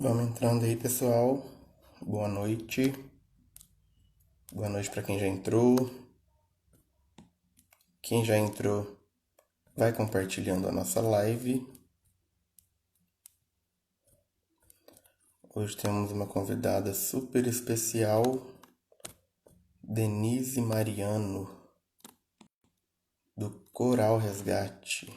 Vamos entrando aí, pessoal. Boa noite. Boa noite para quem já entrou. Quem já entrou, vai compartilhando a nossa live. Hoje temos uma convidada super especial, Denise Mariano, do Coral Resgate.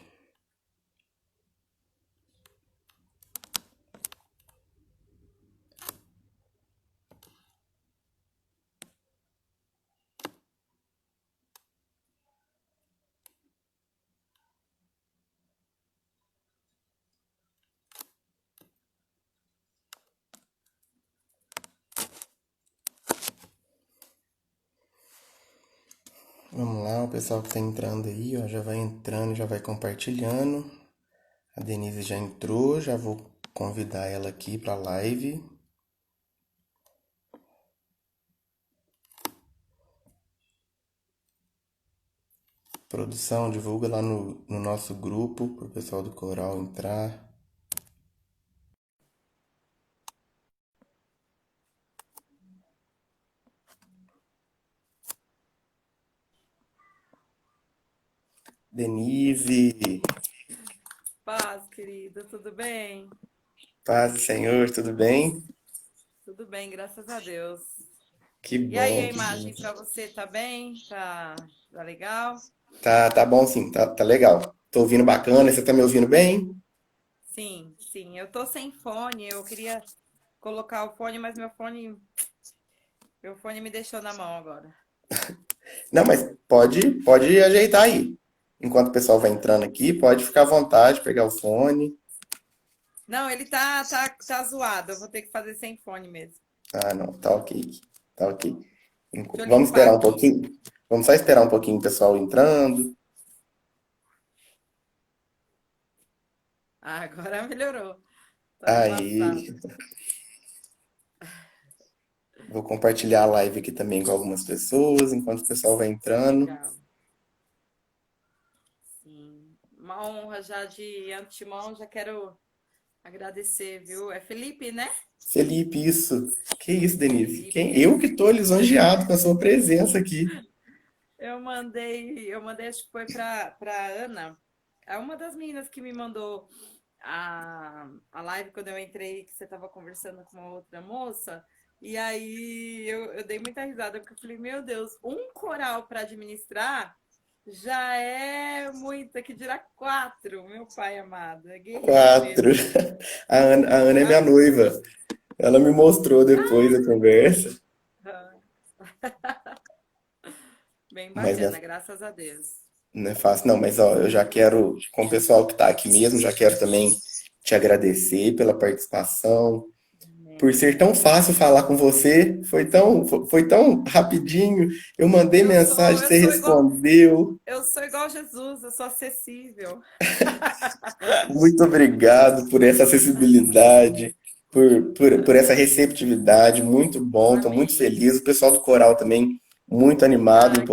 Vamos lá, o pessoal que está entrando aí, ó, já vai entrando, já vai compartilhando. A Denise já entrou, já vou convidar ela aqui para a live. Produção, divulga lá no nosso grupo para o pessoal do Coral entrar. Denise, Paz, querido, tudo bem? paz do Senhor, tudo bem? Tudo bem, graças a Deus. Que E aí, bom, a que bom. imagem para você tá bem? Tá legal? Tá bom sim, tá legal. Tô ouvindo bacana, você tá me ouvindo bem? Sim, sim. Eu tô sem fone, eu queria colocar o fone, mas meu fone me deixou na mão agora. Não, mas pode ajeitar aí. Enquanto o pessoal vai entrando aqui, pode ficar à vontade, pegar o fone. Não, ele tá zoado, eu vou ter que fazer sem fone mesmo. Ah, não, tá ok. Tá ok. Deixa eu Vamos limpar esperar um aqui. pouquinho. Vamos só esperar um pouquinho o pessoal entrando. Ah, agora melhorou. Tava Aí, embaçado. vou compartilhar a live aqui também com algumas pessoas, enquanto o pessoal vai entrando. Legal. Sim. Uma honra já de antemão, já quero agradecer, viu? É Felipe, né? Felipe, isso. Que isso, Denise? Felipe. Eu que tô lisonjeado com a sua presença aqui. Eu mandei, acho que foi pra Ana. É uma das meninas que me mandou a live quando eu entrei, que você estava conversando com uma outra moça. E aí eu dei muita risada, porque eu falei, meu Deus, um coral para administrar já é muita, que dirá quatro, meu pai amado. É guerreira Quatro. mesmo. A Ana é minha Ah, noiva. Ela me mostrou depois da conversa. ah, bem Mas bacana, graças a Deus. não é fácil, não. Mas ó, eu já quero, com o pessoal que tá aqui mesmo, já quero também te agradecer pela participação, por ser Amém. tão fácil falar com você. Foi tão rapidinho. Eu mandei Eu sou, mensagem, eu você sou igual, respondeu. eu sou igual Jesus, eu sou acessível. Muito obrigado por essa acessibilidade, por essa receptividade. Muito bom, estou muito Amém. feliz. O pessoal do Coral também muito animado Ah,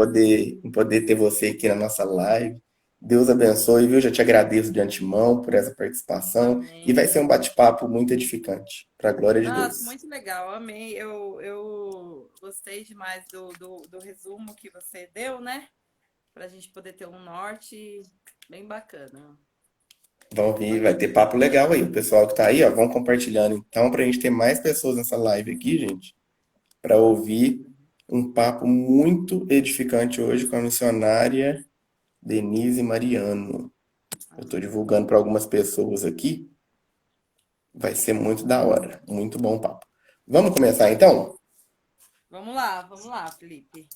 em poder ter você aqui na nossa live. Deus abençoe, viu? Já te agradeço de antemão por essa participação e vai amém. ser um bate-papo muito edificante, para a glória de Nossa, Deus. muito legal, amei. Eu gostei demais do resumo que você deu, né? Para a gente poder ter um norte bem bacana. Vão vir, vai ter Bacana papo mesmo. legal aí. O pessoal que tá aí, ó, vão compartilhando então, para a gente ter mais pessoas nessa live aqui, gente, para ouvir um papo muito edificante hoje com a missionária Denise Mariano. Eu estou Amém. divulgando para algumas pessoas aqui. Vai ser muito da hora. Muito bom papo. Vamos começar então? Vamos lá, Felipe.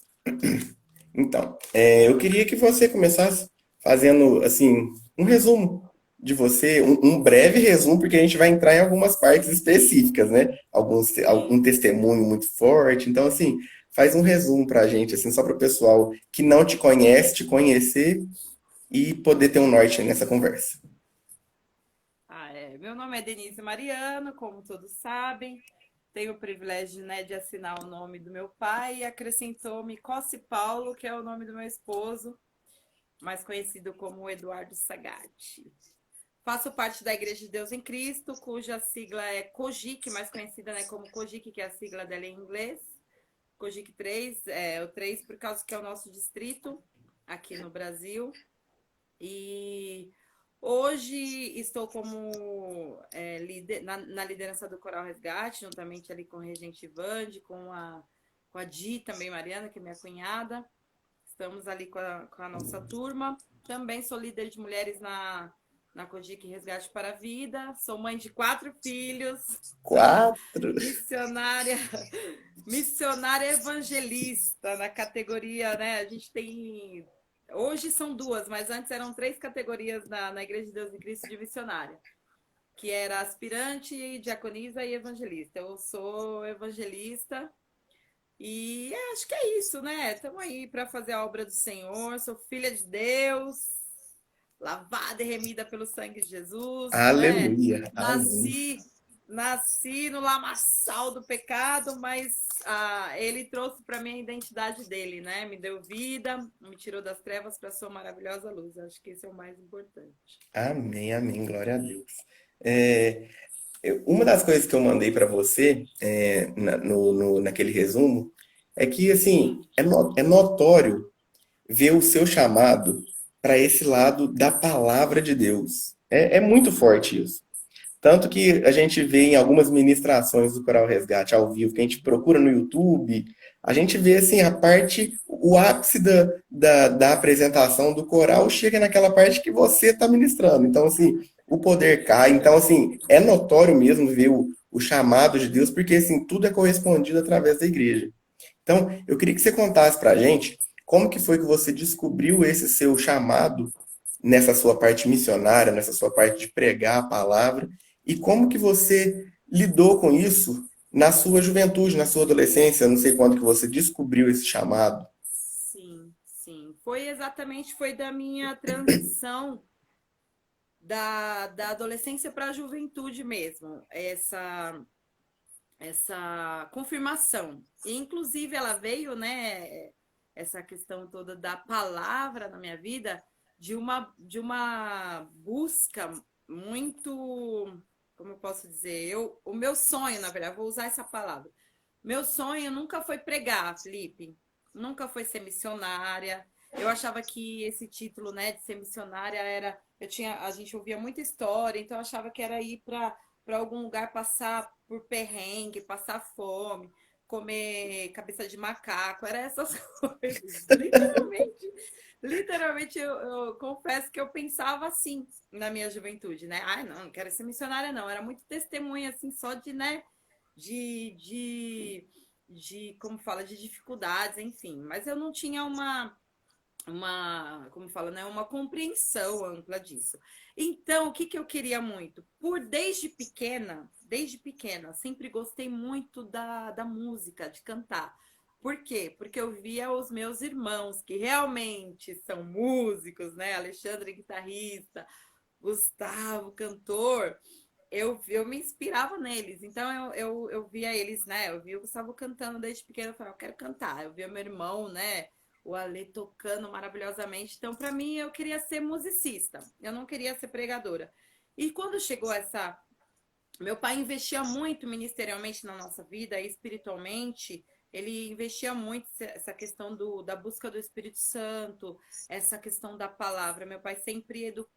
Então, eu queria que você começasse fazendo assim um resumo de você, um breve resumo, porque a gente vai entrar em algumas partes específicas, né? Algum Sim. testemunho muito forte. Então, assim, faz um resumo para a gente, assim, só para o pessoal que não te conhece, te conhecer e poder ter um norte nessa conversa. Meu nome é Denise Mariano, como todos sabem. Tenho o privilégio, né, de assinar o nome do meu pai e acrescentou-me Cossi Paulo, que é o nome do meu esposo, mais conhecido como Eduardo Sagatti. Faço parte da Igreja de Deus em Cristo, cuja sigla é COGIC, mais conhecida, né, como COGIC, que é a sigla dela em inglês. COGIC 3, o 3 por causa que é o nosso distrito aqui no Brasil. E hoje estou como na liderança do Coral Resgate, juntamente ali com o Regente Vande, com a Di, também Mariana, que é minha cunhada. Estamos ali com a nossa turma. Também sou líder de mulheres na COGIC Resgate para a Vida. Sou mãe de 4 filhos. Sou Quatro. missionária, missionária evangelista na categoria, né? A gente tem. Hoje são 2, mas antes eram 3 categorias na Igreja de Deus em Cristo de missionária, que era aspirante, diaconisa e evangelista. Eu sou evangelista e acho que é isso, né? Estamos aí para fazer a obra do Senhor. Sou filha de Deus, lavada e remida pelo sangue de Jesus, né? Aleluia. Aleluia. Nasci, nasci no lamaçal do pecado, mas ele trouxe para mim a identidade dele, né? Me deu vida, me tirou das trevas para a sua maravilhosa luz. Acho que esse é o mais importante. Amém, amém. Glória a Deus. É, uma das coisas que eu mandei para você naquele resumo é que, assim, é notório ver o seu chamado para esse lado da palavra de Deus. É muito forte isso. Tanto que a gente vê em algumas ministrações do Coral Resgate ao vivo, que a gente procura no YouTube, a gente vê assim a parte, o ápice da apresentação do coral chega naquela parte que você está ministrando. Então, assim, o poder cai. Então, assim, é notório mesmo ver o chamado de Deus, porque assim, tudo é correspondido através da igreja. Então, eu queria que você contasse para a gente como que foi que você descobriu esse seu chamado nessa sua parte missionária, nessa sua parte de pregar a palavra, e como que você lidou com isso na sua juventude, na sua adolescência, não sei quando que você descobriu esse chamado. Sim, sim. Foi da minha transição da adolescência para a juventude mesmo, essa confirmação. E, inclusive, ela veio, né, essa questão toda da palavra na minha vida, de uma busca muito, como eu posso dizer, o meu sonho, na verdade, vou usar essa palavra. Meu sonho nunca foi pregar, Felipe, nunca foi ser missionária. Eu achava que esse título, né, de ser missionária era, a gente ouvia muita história, então eu achava que era ir para algum lugar passar por perrengue, passar fome, comer cabeça de macaco, era essas coisas. Literalmente eu confesso que eu pensava assim na minha juventude, né? Ai, não quero ser missionária, não. Era muito testemunha, assim, só de, né? De, de, como fala, de dificuldades, enfim. Mas eu não tinha como fala, né, uma compreensão ampla disso. Então, o que, que eu queria muito? Desde pequena, sempre gostei muito da música, de cantar. Por quê? Porque eu via os meus irmãos, que realmente são músicos, né? Alexandre, guitarrista, Gustavo, cantor. Eu me inspirava neles. Então, eu via eles, né? Eu via o Gustavo cantando desde pequeno. Eu falava, eu quero cantar. Eu via meu irmão, né? O Ale tocando maravilhosamente. Então, para mim, eu queria ser musicista. Eu não queria ser pregadora. E quando chegou essa. Meu pai investia muito ministerialmente na nossa vida, espiritualmente. Ele investia muito essa questão da busca do Espírito Santo, essa questão da palavra. Meu pai sempre educou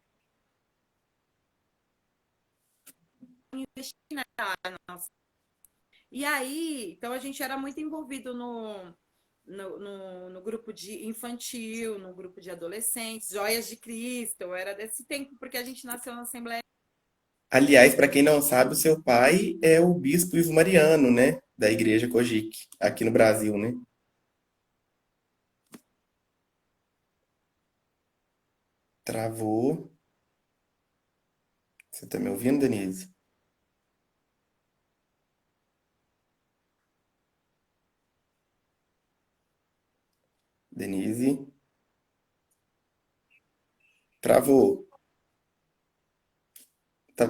na nossa. E aí, então a gente era muito envolvido no grupo de infantil, no grupo de adolescentes, Joias de Cristo, eu era desse tempo, porque a gente nasceu na Assembleia. Aliás, para quem não sabe, o seu pai é o bispo Ivo Mariano, né? Da Igreja Cogic, aqui no Brasil, né? Travou. Você tá me ouvindo, Denise? Denise? Travou. Tá,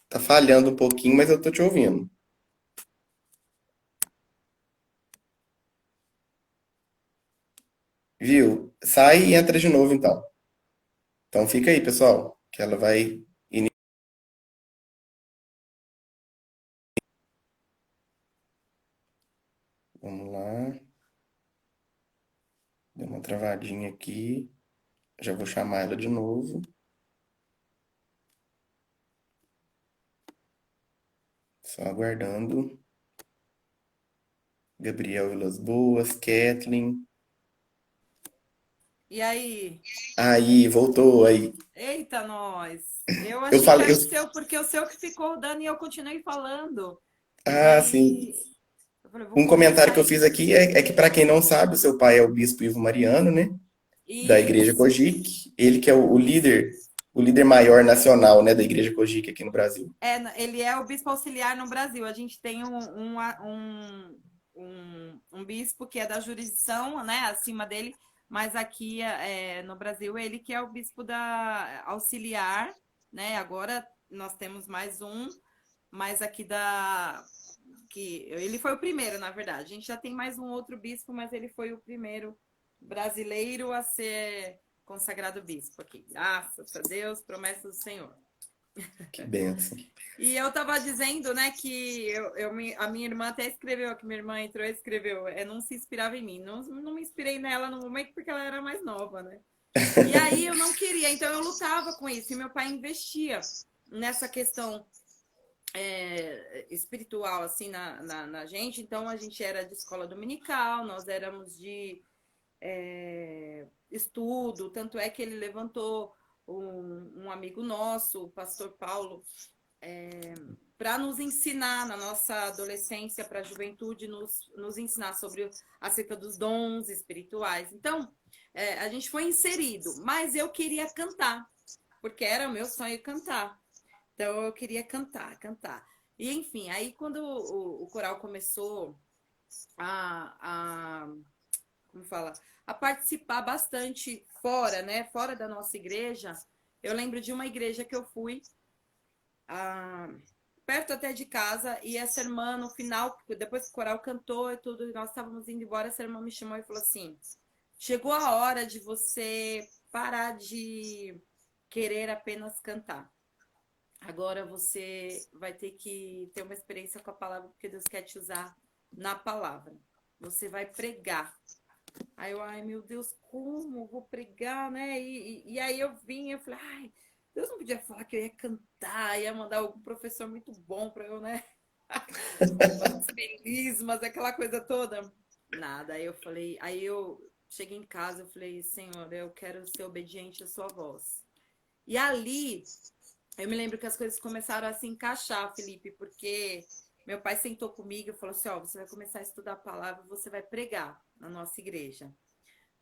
tá falhando um pouquinho, mas eu tô te ouvindo. Viu? Sai e entra de novo, então. Então fica aí, pessoal, que ela vai Vamos lá. Deu uma travadinha aqui. Já vou chamar ela de novo. Só aguardando. Gabriel Vilas Boas, Kathleen. E aí? Aí, voltou aí. Eita, nós! Eu Eu achei que falei. era o seu, porque o seu que ficou dando e eu continuei falando. E Ah, sim. daí eu falei, vou Um comentário começar que eu aí. fiz aqui é que, para quem não sabe, o seu pai é o bispo Ivo Mariano, né? Da Igreja Isso. Cogic. Ele que é o líder maior nacional, né, da Igreja Cogic aqui no Brasil. Ele é o bispo auxiliar no Brasil. A gente tem um bispo que é da jurisdição, né, acima dele, mas aqui no Brasil ele que é o bispo da auxiliar, né? Agora nós temos mais um, mas aqui da que ele foi o primeiro, na verdade. A gente já tem mais um outro bispo, mas ele foi o primeiro brasileiro a ser consagrado bispo aqui. Graças a Deus, promessa do Senhor. Que benção. E eu estava dizendo, né, que a minha irmã até escreveu, que minha irmã entrou e escreveu, não se inspirava em mim. Não me inspirei nela no momento porque ela era mais nova, né? E aí eu não queria, então eu lutava com isso. E meu pai investia nessa questão espiritual, assim, na gente. Então a gente era de escola dominical, nós éramos de estudo, tanto é que ele levantou um amigo nosso, o pastor Paulo, para nos ensinar na nossa adolescência, para a juventude, nos ensinar sobre acerca dos dons espirituais. Então, a gente foi inserido, mas eu queria cantar, porque era o meu sonho cantar. Então, eu queria cantar, cantar. E, enfim, aí quando o coral começou a como fala, a participar bastante fora, né? Fora da nossa igreja. Eu lembro de uma igreja que eu fui, perto até de casa, e essa irmã, no final, depois que o coral cantou e tudo, nós estávamos indo embora, essa irmã me chamou e falou assim: chegou a hora de você parar de querer apenas cantar. Agora você vai ter que ter uma experiência com a palavra, porque Deus quer te usar na palavra. Você vai pregar. Aí eu, ai meu Deus, como vou pregar, né? E aí eu vim, eu falei, ai, Deus não podia falar que eu ia cantar, ia mandar algum professor muito bom para eu, né? Mas feliz, mas aquela coisa toda. Nada. Aí eu falei, aí eu cheguei em casa, eu falei, Senhor, eu quero ser obediente à sua voz. E ali eu me lembro que as coisas começaram a se encaixar, Felipe, porque meu pai sentou comigo e falou assim: ó, você vai começar a estudar a palavra, você vai pregar na nossa igreja.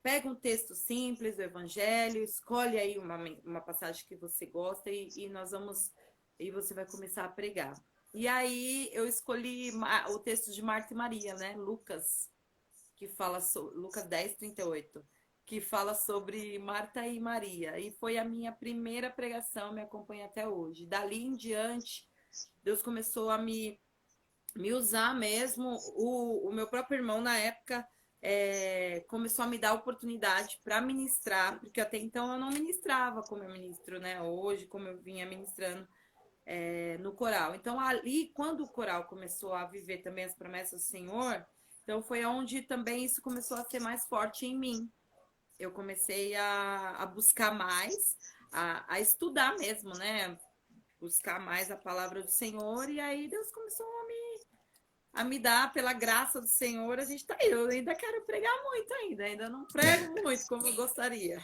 Pega um texto simples do Evangelho, escolhe aí uma passagem que você gosta e nós vamos. E você vai começar a pregar. E aí eu escolhi o texto de Marta e Maria, né? Lucas, que fala sobre Lucas 10:38, que fala sobre Marta e Maria. E foi a minha primeira pregação, me acompanha até hoje. Dali em diante, Deus começou a me usar mesmo. O meu próprio irmão, na época, começou a me dar oportunidade para ministrar, porque até então eu não ministrava como eu ministro, né? Hoje, como eu vinha ministrando no coral. Então, ali, quando o coral começou a viver também as promessas do Senhor, então foi onde também isso começou a ser mais forte em mim. Eu comecei a buscar mais, a estudar mesmo, né? Buscar mais a palavra do Senhor, e aí Deus começou a me dar, pela graça do Senhor, a gente tá aí. Eu ainda quero pregar muito ainda não prego muito como eu gostaria.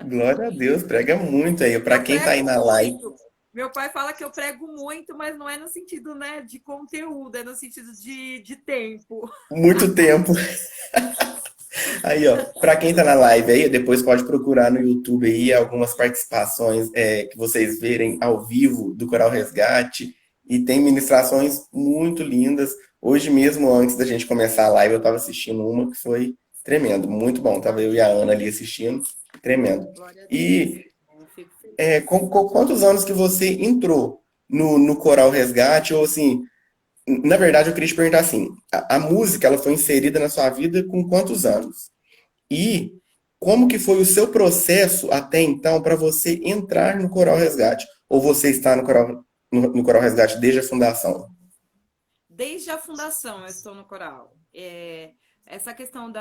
Glória a Deus, prega muito aí. Para Eu quem tá aí prego na live, muito. Meu pai fala que eu prego muito, mas não é no sentido, né, de conteúdo, é no sentido de tempo. muito tempo. Aí, ó, para quem tá na live aí, depois pode procurar no YouTube aí algumas participações que vocês verem ao vivo do Coral Resgate. E tem ministrações muito lindas. Hoje mesmo, antes da gente começar a live, eu estava assistindo uma que foi tremendo, muito bom. Tava eu e a Ana ali assistindo, tremendo. Glória a Deus. E Eu fico feliz. com quantos anos que você entrou no Coral Resgate? Ou assim, na verdade, eu queria te perguntar assim: a música ela foi inserida na sua vida com quantos anos? E como que foi o seu processo até então para você entrar no Coral Resgate? Ou você está no Coral Resgate desde a fundação? desde a fundação eu estou no coral. Essa questão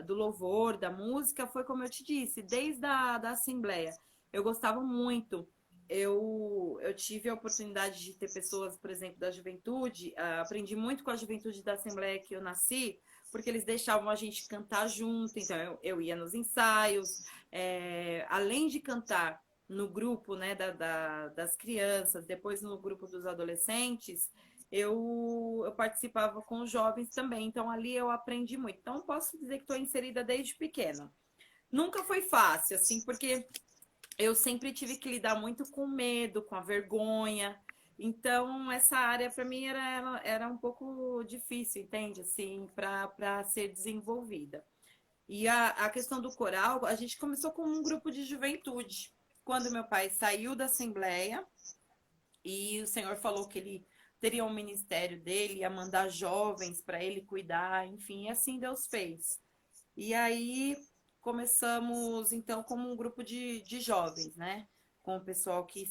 do louvor, da música, foi como eu te disse, desde da Assembleia. Eu gostava muito. Eu tive a oportunidade de ter pessoas, por exemplo, da juventude. Aprendi muito com a juventude da Assembleia que eu nasci, porque eles deixavam a gente cantar junto. Então, eu ia nos ensaios. Além de cantar no grupo, né, das crianças, depois no grupo dos adolescentes, eu participava com os jovens também. Então, ali eu aprendi muito. Então, posso dizer que estou inserida desde pequena. Nunca foi fácil, assim, porque eu sempre tive que lidar muito com medo, com a vergonha. Então, essa área para mim era um pouco difícil, entende? Assim, para ser desenvolvida. E a questão do coral, a gente começou com um grupo de juventude. Quando meu pai saiu da Assembleia e o Senhor falou que ele teria um ministério dele, ia mandar jovens para ele cuidar, enfim, e assim Deus fez. E aí começamos, então, como um grupo de jovens, né? Com o pessoal que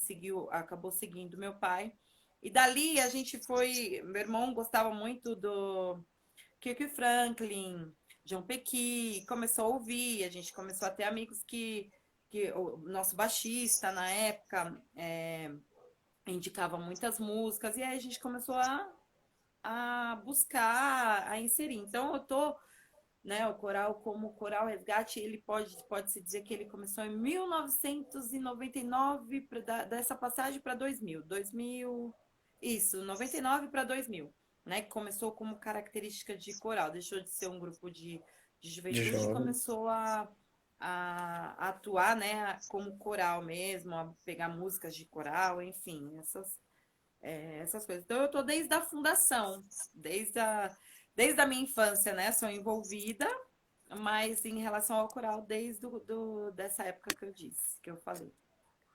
acabou seguindo meu pai. E dali a gente foi. Meu irmão gostava muito do Kirk Franklin, John Pecky, começou a ouvir, a gente começou a ter amigos que o nosso baixista na época indicava muitas músicas, e aí a gente começou a buscar, a inserir. Então eu tô, né, o coral como Coral Resgate, ele pode se dizer que ele começou em 1999, dessa passagem para 2000, isso, 99 para 2000, né, que começou como característica de coral, deixou de ser um grupo de de juventude e jovens. começou a atuar, né, como coral mesmo, a pegar músicas de coral, enfim, essas coisas. Então, eu estou desde a fundação, desde a minha infância, né? Sou envolvida, mas em relação ao coral, desde dessa época que eu disse, que eu falei.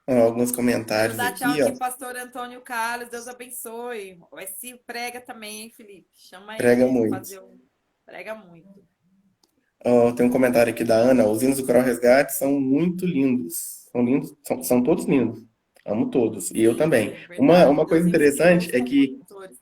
Ó, alguns Quero comentários dar tchau aqui, aqui, ó. pastor Antônio Carlos, Deus abençoe. Esse prega também, hein, Felipe? Chama Prega ele, muito. fazer um. Prega muito. Ó, tem um comentário aqui da Ana. Os hinos do Coral Resgate são muito lindos. São lindos, são todos lindos. Amo todos. E eu também. Sim, Uma verdade. coisa Deus inspirou interessante os é que compositores.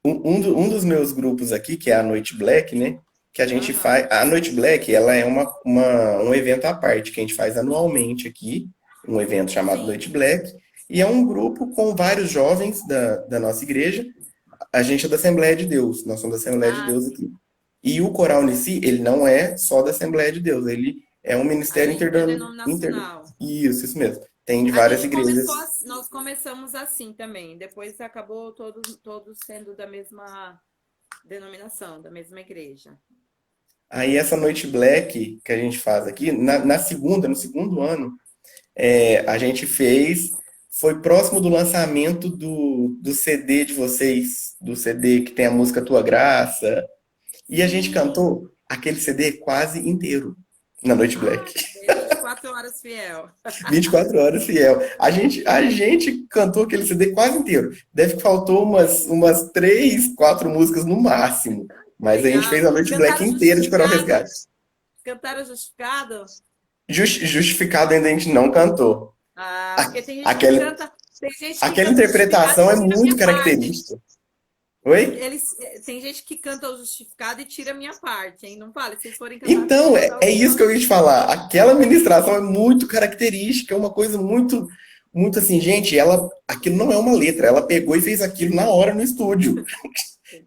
um dos meus grupos aqui, que é a Noite Black, né? Que a gente Aham. faz. A Noite Black, ela é um evento à parte que a gente faz anualmente aqui, um evento chamado Noite Sim. Black. E é um grupo com vários jovens da nossa igreja. A gente é da Assembleia de Deus, nós somos da Assembleia de Ah, Deus sim. aqui. E o coral em si, ele não é só da Assembleia de Deus, ele é um A ministério gente é denominacional. Isso mesmo. Tem de A várias gente começou, igrejas. nós começamos assim também. Depois acabou todos sendo da mesma denominação, da mesma igreja. Aí essa noite black que a gente faz aqui, no segundo ano, a gente fez, foi próximo do lançamento do CD de vocês, do CD que tem a música Tua Graça, e a gente Sim. cantou aquele CD quase inteiro na noite Ah, black. 24 horas fiel. 24 horas fiel. A gente cantou aquele CD quase inteiro. Deve que faltou umas 3, 4 músicas no máximo. Mas a gente fez Legal. a Noite Black Cantaram inteira de Coral justificado? Resgate. Cantaram justificado? Justificado ainda a gente não cantou. Ah, porque tem gente que Aquela, canta, tem gente que aquela canta o justificado interpretação e é tira a minha muito parte. característica. Oi? Tem gente que canta o justificado e tira a minha parte, hein? Não fala, se vocês forem cantar Então, comigo, eu é não, isso que eu ia te falar. Aquela ministração é muito característica, é uma coisa muito assim, gente, aquilo não é uma letra, ela pegou e fez aquilo na hora no estúdio.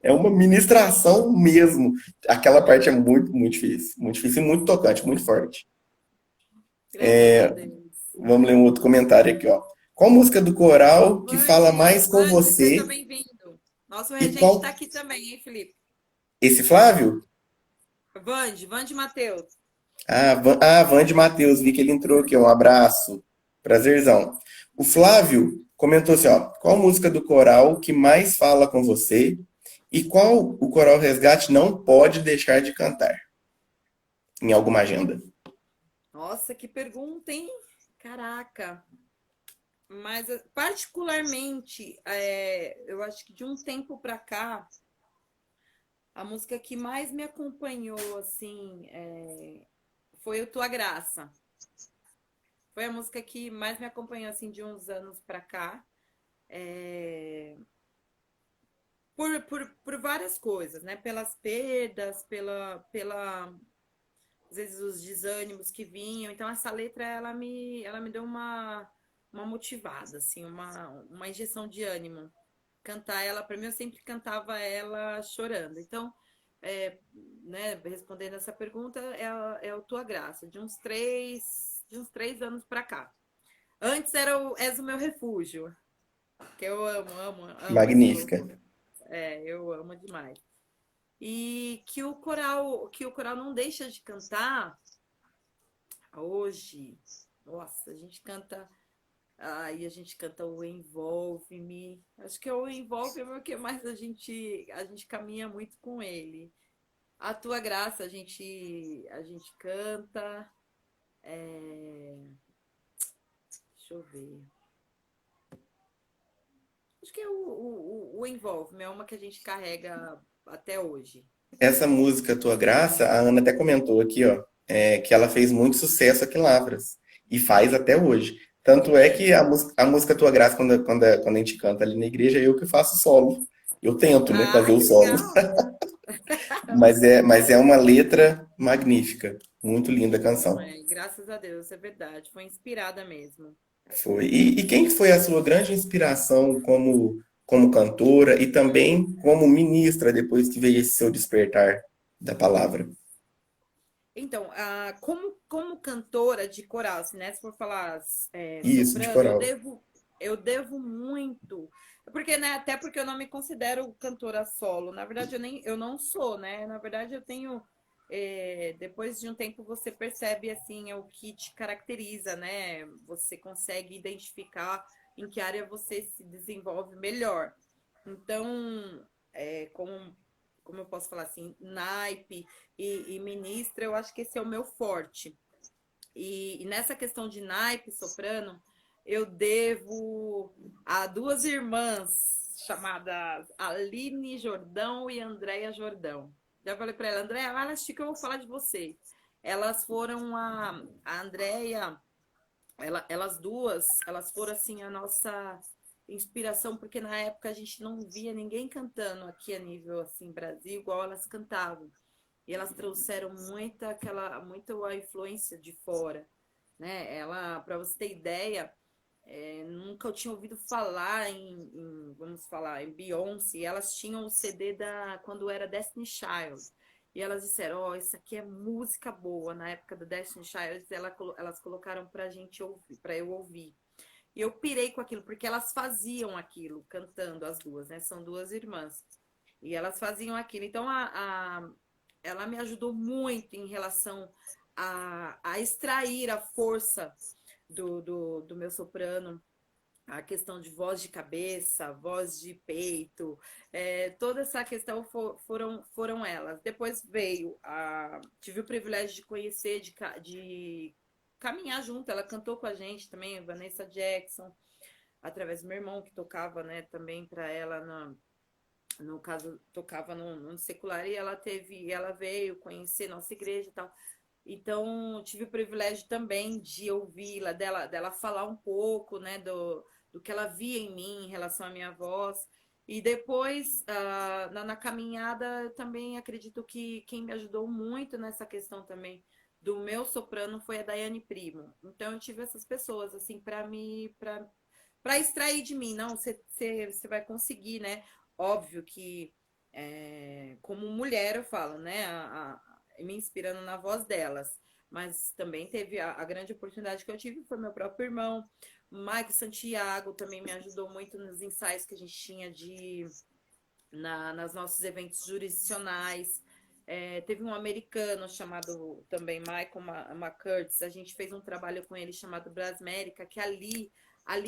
É uma ministração mesmo. Aquela parte é muito difícil e muito tocante, muito forte. Graças a Deus. Vamos ler um outro comentário aqui, ó. Qual música do coral que fala mais com Vande, seja você bem-vindo. Nosso e regente está qual aqui também, hein, Felipe? esse Flávio? Vande Matheus. Vande Matheus, vi que ele entrou aqui, ó. Um abraço. Prazerzão. O Flávio comentou assim, ó, qual música do coral que mais fala com você e qual o Coral Resgate não pode deixar de cantar em alguma agenda? Nossa, que pergunta, hein? Caraca. Mas, particularmente, eu acho que de um tempo para cá, a música que mais me acompanhou, assim, foi o Tua Graça. Foi a música que mais me acompanhou, assim, de uns anos para cá. É, por várias coisas, né? Pelas perdas, às vezes os desânimos que vinham. Então essa letra ela me deu uma motivada, assim, uma injeção de ânimo. Cantar ela, para mim, eu sempre cantava ela chorando. Então, é, né, respondendo essa pergunta, é o Tua Graça, de uns três anos para cá. Antes era o És o Meu Refúgio, que eu amo esse Magnífica. louvor. Eu amo demais. E que o coral não deixa de cantar hoje. Nossa, a gente canta o Envolve-me. Acho que o Envolve-me é o que mais a gente caminha muito com ele. A Tua Graça a gente canta. Deixa eu ver. Acho que o Envolve-me é uma que a gente carrega até hoje. Essa música Tua Graça, a Ana até comentou aqui, ó, que ela fez muito sucesso aqui em Lavras. E faz até hoje. Tanto é que Isso. a música Tua Graça, quando a gente canta ali na igreja, é eu que faço solo. Eu tento, né, fazer Ah, o que solo. legal! Mas é uma letra magnífica. Muito linda a canção. Graças a Deus, é verdade. Foi inspirada mesmo. Foi. E quem foi a sua grande inspiração como cantora e também como ministra depois que veio esse seu despertar da palavra? Então, como cantora de coral, assim, né? Se for falar Isso, de soprano, eu coral. devo, eu devo muito. Porque, né? Até porque eu não me considero cantora solo. Na verdade, eu não sou, né? Na verdade, eu tenho. Depois de um tempo, você percebe assim o que te caracteriza, né? Você consegue identificar em que área você se desenvolve melhor. Então, como eu posso falar assim, naipe e ministra, eu acho que esse é o meu forte. E nessa questão de naipe, soprano, eu devo a duas irmãs chamadas Aline Jordão e Andréia Jordão. Já falei para ela, Andréia, vai assistir que eu vou falar de vocês. Elas foram a Andréia, elas duas, elas foram assim a nossa inspiração, porque na época a gente não via ninguém cantando aqui a nível assim Brasil igual elas cantavam. E elas trouxeram muita a influência de fora, né? Para você ter ideia, nunca eu tinha ouvido falar vamos falar, em Beyoncé. Elas tinham o CD quando era Destiny Child. E elas disseram, isso aqui é música boa. Na época do Destiny Child, elas colocaram pra gente ouvir, pra eu ouvir. E eu pirei com aquilo, porque elas faziam aquilo, cantando as duas, né? São duas irmãs. E elas faziam aquilo. Então, ela me ajudou muito em relação a extrair a força do meu soprano, a questão de voz de cabeça, voz de peito, toda essa questão foram elas. Depois tive o privilégio de conhecer, de caminhar junto. Ela cantou com a gente também, Vanessa Jackson, através do meu irmão que tocava, né, também para ela no caso, tocava no secular e ela veio conhecer nossa igreja e tal. Então, tive o privilégio também de ouvi-la, dela falar um pouco, né, do que ela via em mim em relação à minha voz. E depois, na caminhada, eu também acredito que quem me ajudou muito nessa questão também do meu soprano foi a Daiane Primo. Então, eu tive essas pessoas, assim, para extrair de mim. Não, você vai conseguir, né? Óbvio que, como mulher, eu falo, né? Me inspirando na voz delas. Mas também teve a grande oportunidade que eu tive, foi meu próprio irmão. Mike Santiago também me ajudou muito nos ensaios que a gente tinha nas nossos eventos jurisdicionais. Teve um americano chamado também Michael McCurtis. A gente fez um trabalho com ele chamado Brasmérica, que ali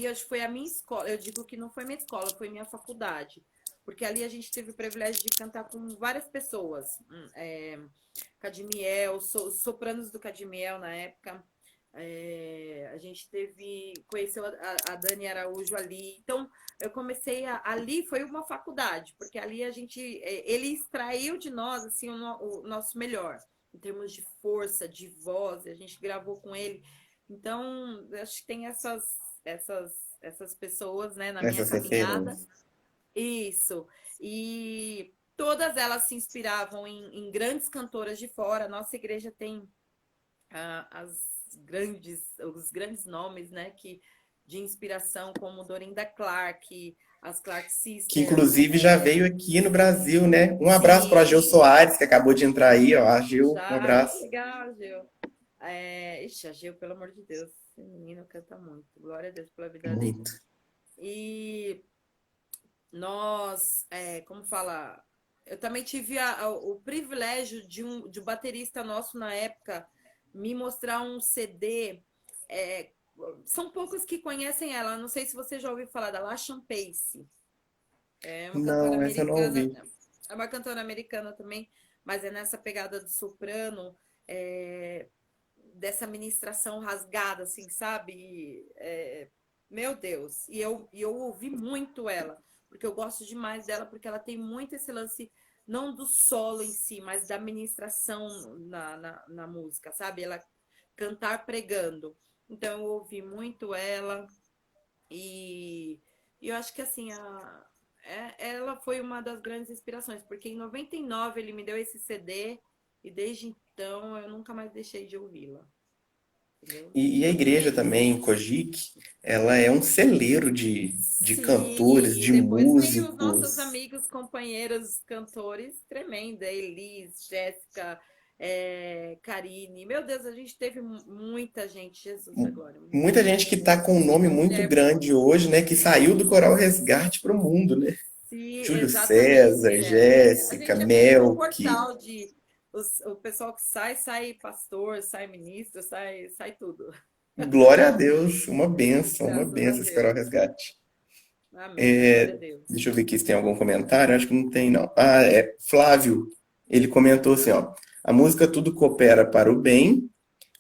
acho que foi a minha escola. Eu digo que não foi minha escola, foi minha faculdade. Porque ali a gente teve o privilégio de cantar com várias pessoas. Cadmiel, sopranos do Cadmiel na época. A gente conheceu a Dani Araújo ali. Então, eu comecei ali foi uma faculdade, porque ali ele extraiu de nós assim o nosso melhor, em termos de força, de voz, a gente gravou com ele. Então, eu acho que tem essas pessoas, né, na minha Essas caminhada. referências. Isso. E todas elas se inspiravam em grandes cantoras de fora. Nossa igreja tem os grandes nomes, né, de inspiração, como Dorinda Clark, as Clark Que Sisters. inclusive já veio aqui no Brasil, né? Um abraço para o Agil Sim, Soares, que acabou de entrar aí, ó. Agil, um já, abraço. legal, Gil. Ixi, a Gil, pelo amor de Deus, esse menino canta muito. Glória a Deus pela vida dele. Muito. E nós, como fala, eu também tive o privilégio de um baterista nosso na época me mostrar um CD. é, São poucos que conhecem ela. Não sei se você já ouviu falar da Lashan Pace. É uma cantora Não, essa eu não americana. ouvi. É uma cantora americana também, mas é nessa pegada do soprano, é, dessa ministração rasgada, assim, sabe? Meu Deus. E eu ouvi muito ela, porque eu gosto demais dela, porque ela tem muito esse lance, não do solo em si, mas da ministração na música, sabe? Ela cantar pregando. Então eu ouvi muito ela e, e eu acho que assim, ela foi uma das grandes inspirações, porque em 99 ele me deu esse CD e desde então eu nunca mais deixei de ouvi-la, entendeu? E a igreja também, Kojik, ela é um celeiro de cantores, Sim, e de depois tem os nossos músicos. amigos, companheiros, cantores tremenda, Elis, Jéssica, Karine. Meu Deus, a gente teve muita gente, Jesus da glória, Muita gente que está com um nome muita muito mulher grande hoje, né? Que saiu do Coral Resgate para o mundo, né? sim, Júlio exatamente. César, A Jéssica, gente é feito um Melk. portal de o pessoal que sai pastor, sai ministro, sai tudo. Glória a Deus, uma Graças a benção esse Coral Deus. Resgate. Amém. Glória a Deus. Deixa eu ver aqui se tem algum comentário. Acho que não tem, não. Ah, é Flávio. Ele comentou assim, ó. A música Tudo Coopera para o Bem.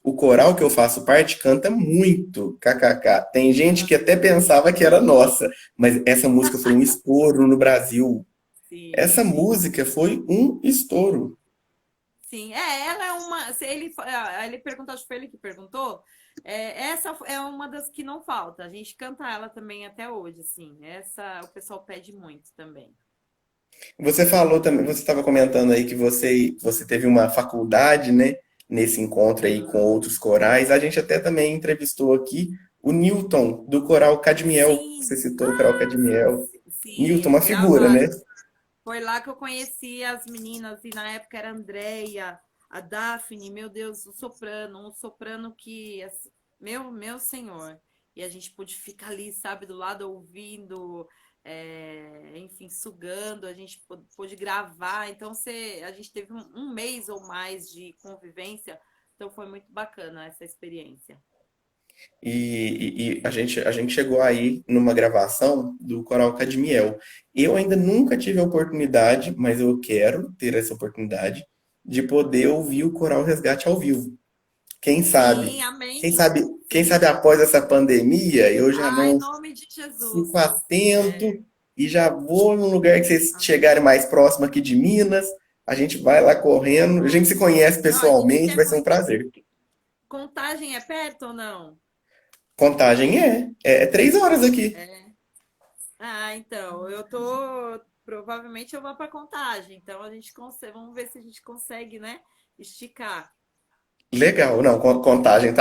O coral que eu faço parte canta muito, kkk. Tem gente que até pensava que era nossa, mas essa música foi um estouro no Brasil. Sim, Essa sim. música foi um estouro. Sim, ela é uma. Se ele perguntou, acho que foi ele que perguntou. Essa é uma das que não falta. A gente canta ela também até hoje, assim. Essa o pessoal pede muito também. Você falou também, você estava comentando aí que você teve uma faculdade, né, nesse encontro aí com outros corais. A gente até também entrevistou aqui o Newton, do Coral Cadmiel. Você Sim, citou o Coral Cadmiel. Newton, sim, uma fui figura, né? amada. Foi lá que eu conheci as meninas, e na época era a Andrea, a Daphne, meu Deus, um soprano que, assim, meu senhor. E a gente pôde ficar ali, sabe, do lado ouvindo, enfim, sugando, a gente pôde gravar. Então, a gente teve um mês ou mais de convivência, então foi muito bacana essa experiência. E a gente chegou aí numa gravação do Coral Cadmiel. Eu ainda nunca tive a oportunidade, mas eu quero ter essa oportunidade de poder ouvir o Coral Resgate ao vivo. Quem sabe? Sim, Quem amém. sabe? Quem sabe Sim. após essa pandemia eu já Ai, em não nome de Jesus. fico atento e já vou num lugar que vocês Amém. chegarem mais próximo aqui de Minas. A gente vai lá correndo. A gente se conhece Não, a gente pessoalmente, quer vai ser um muito. prazer. Contagem é perto ou não? Contagem é 3 horas aqui. É. Ah, então, eu tô. Provavelmente eu vou para Contagem. Então a gente consegue. Vamos ver se a gente consegue, né? Esticar. Legal, não, Contagem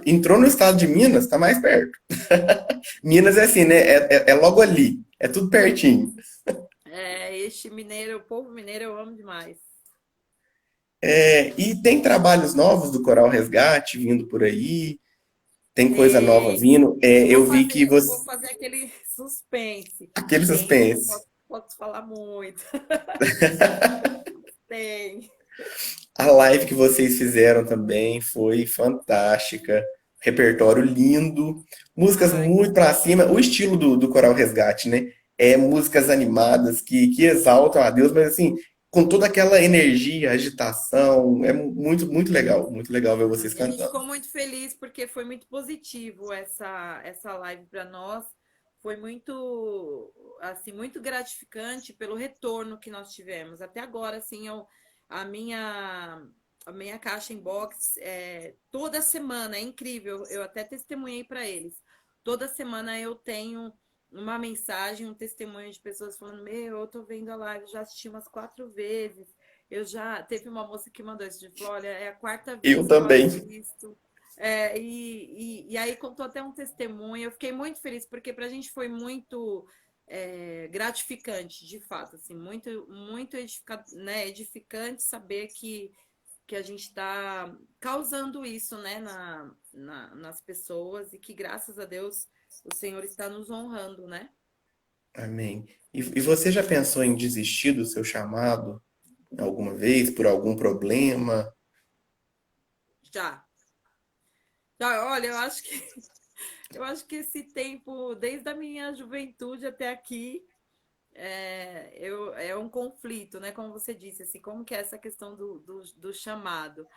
entrou no estado de Minas, tá mais perto. Minas é assim, né? É logo ali, é tudo pertinho. Este mineiro, o povo mineiro eu amo demais. E tem trabalhos novos do Coral Resgate vindo por aí, tem coisa nova Tem. vindo. Eu vi que Eu você. vou fazer aquele suspense. Aquele Tem, mas não suspense. posso falar muito. Tem. A live que vocês fizeram também foi fantástica. Repertório lindo, músicas Ai, que muito pra bom. cima. O estilo do Coral Resgate, né? É músicas animadas que exaltam a Deus, mas assim, com toda aquela energia, agitação. É muito legal ver vocês A gente cantando. ficou muito feliz porque foi muito positivo essa live para nós. Foi muito, assim, muito gratificante pelo retorno que nós tivemos. Até agora, assim, a minha a minha caixa inbox toda semana é incrível. Eu até testemunhei para eles. Toda semana eu tenho uma mensagem, um testemunho de pessoas falando: Meu, eu tô vendo a live, já assisti umas 4 vezes. Eu já. Teve uma moça que mandou isso de falou: Olha, é a quarta Eu vez que eu também. assisto. E aí contou até um testemunho. Eu fiquei muito feliz, porque pra gente foi muito gratificante, de fato, assim, muito, muito né, edificante saber que a gente está causando isso, né, nas pessoas e que, graças a Deus, o Senhor está nos honrando, né? Amém. E você já pensou em desistir do seu chamado alguma vez por algum problema? Já. Já, olha, eu acho que esse tempo, desde a minha juventude até aqui, é um conflito, né? Como você disse, assim, como que é essa questão do chamado?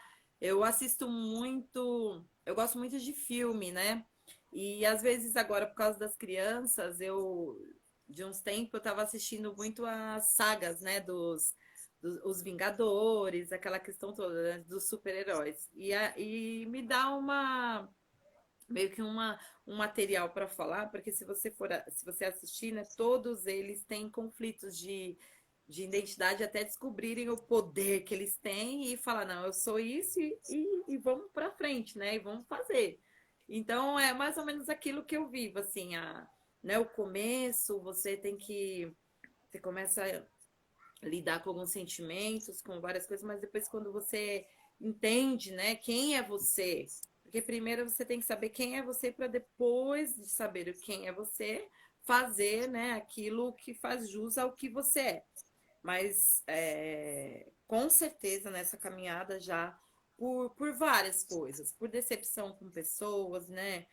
Eu assisto muito, eu gosto muito de filme, né? E às vezes agora, por causa das crianças, de uns tempos, eu estava assistindo muito as sagas, né? Dos os Vingadores, aquela questão toda, né? Dos super-heróis. E me dá meio que um material para falar, porque se você assistir, né, todos eles têm conflitos de identidade até descobrirem o poder que eles têm e falar, não, eu sou isso e vamos para frente, né? E vamos fazer. Então é mais ou menos aquilo que eu vivo, assim, né, o começo, você começa a lidar com alguns sentimentos, com várias coisas, mas depois quando você entende, né, quem é você, porque primeiro você tem que saber quem é você para depois de saber quem é você, fazer, né, aquilo que faz jus ao que você é. Mas com certeza nessa caminhada já por várias coisas, por decepção com pessoas, né?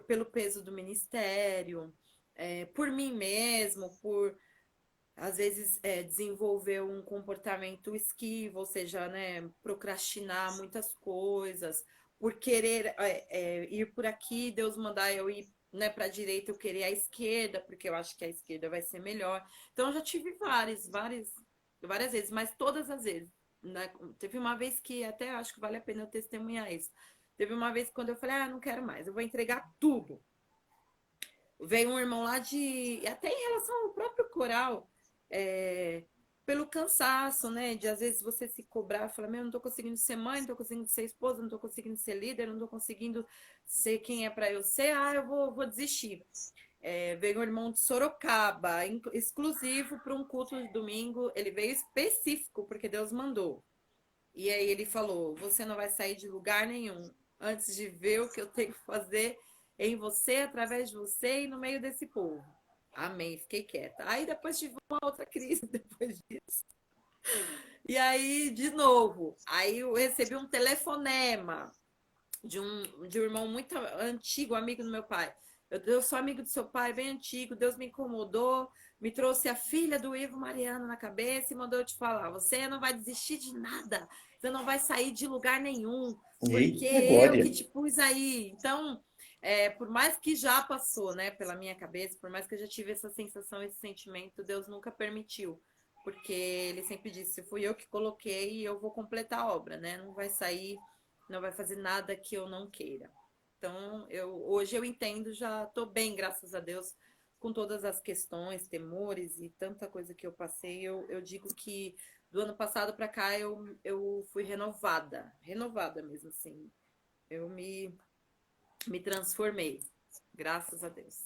Pelo peso do ministério, por mim mesmo, por às vezes desenvolver um comportamento esquivo, ou seja, né, procrastinar muitas coisas, por querer ir por aqui, Deus mandar eu ir, né, para a direita, eu querer a esquerda, porque eu acho que a esquerda vai ser melhor. Então eu já tive várias vezes, mas todas as vezes, né? Teve uma vez que até acho que vale a pena eu testemunhar isso. Teve uma vez quando eu falei, não quero mais, eu vou entregar tudo. Veio um irmão lá até em relação ao próprio coral, é, pelo cansaço, né? De às vezes você se cobrar, falar, meu, não tô conseguindo ser mãe, não tô conseguindo ser esposa, não tô conseguindo ser líder, não tô conseguindo ser quem é para eu ser, eu vou desistir. Veio um irmão de Sorocaba, exclusivo para um culto de domingo, ele veio específico, porque Deus mandou. E aí ele falou: Você não vai sair de lugar nenhum antes de ver o que eu tenho que fazer em você, através de você e no meio desse povo. Amém, fiquei quieta. Aí depois tive uma outra crise depois disso. E aí, de novo, aí eu recebi um telefonema de um irmão muito antigo, amigo do meu pai. Eu sou amigo do seu pai, bem antigo. Deus me incomodou, me trouxe a filha do Ivo Mariano na cabeça e mandou eu te falar: você não vai desistir de nada, você não vai sair de lugar nenhum, porque Eita, eu glória. que te pus aí. Então, por mais que já passou, né, pela minha cabeça, por mais que eu já tive essa sensação, esse sentimento, Deus nunca permitiu. Porque ele sempre disse: fui eu que coloquei e eu vou completar a obra, né? Não vai sair, não vai fazer nada que eu não queira. Então, hoje eu entendo, já estou bem, graças a Deus, com todas as questões, temores e tanta coisa que eu passei. Eu digo que do ano passado para cá eu fui renovada mesmo, assim. Eu me transformei, graças a Deus.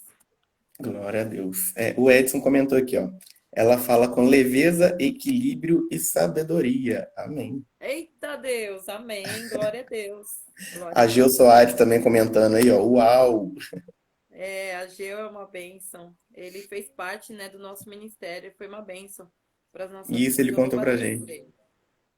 Glória a Deus. O Edson comentou aqui, ó. Ela fala com leveza, equilíbrio e sabedoria. Amém. Eita Deus, amém, glória a Deus, glória A a Gil Deus. Soares também comentando aí, ó. Uau! A Geu é uma bênção. Ele fez parte, né, do nosso ministério, foi uma bênção para as nossas Isso ele vidas. Eu contou louvo a pra Deus por gente. ele.